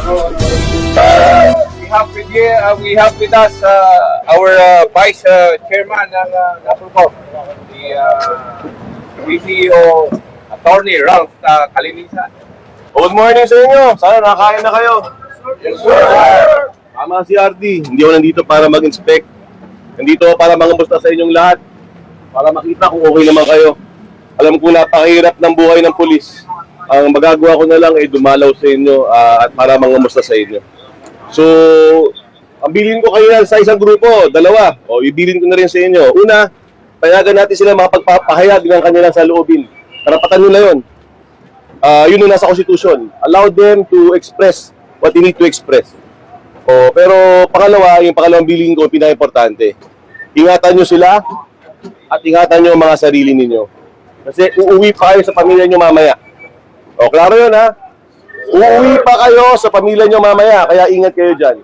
We have with us our Vice Chairman ng NAPOLCOM, the VCO Attorney Ralph Kalinisan. Good morning sa inyo. Sana nakakain na kayo. Yes, sir. Tama si RD. Hindi ako nandito para mag-inspect. Nandito ako para mangamusta sa inyong lahat. Para makita kung okay naman kayo. Alam ko napakahirap ng buhay ng pulis. Ang magagawa ko na lang ay dumalaw sa inyo at para mangamusta sa inyo. So, ang bilin ko kayo sa isang grupo, dalawa. O, ibilin ko na rin sa inyo. Una, payagan natin sila makapagpapahayag ng kanilang saloobin. Karapatan nila yun. Yun yung nasa Constitution. Allow them to express what they need to express. Pero pangalawa, yung pangalawang bilin ko, pinaka-importante. Ingatan nyo sila at ingatan nyo ang mga sarili ninyo. Kasi uuwi pa kayo sa pamilya nyo mamaya. Klaro yun ha? Uuwi pa kayo sa pamilya nyo mamaya, kaya ingat kayo dyan.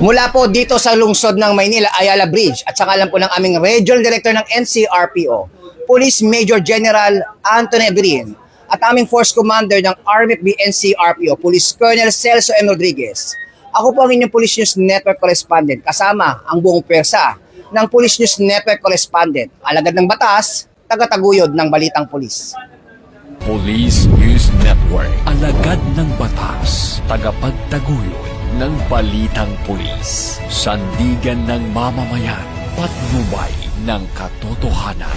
Mula po dito sa lungsod ng Maynila, Ayala Bridge, at saka lang po ng aming Regional Director ng NCRPO, Police Major General Anthony Abrin, at aming Force Commander ng RMFB NCRPO, Police Colonel Celso M. Rodriguez. Ako po ang inyong Police News Network Correspondent, kasama ang buong pwersa ng Police News Network Correspondent, alagad ng batas, tagataguyod ng balitang pulis. Police News Network, alagad ng batas, tagapagtaguyod ng balitang pulis, sandigan ng mamamayan, patnubay ng katotohanan.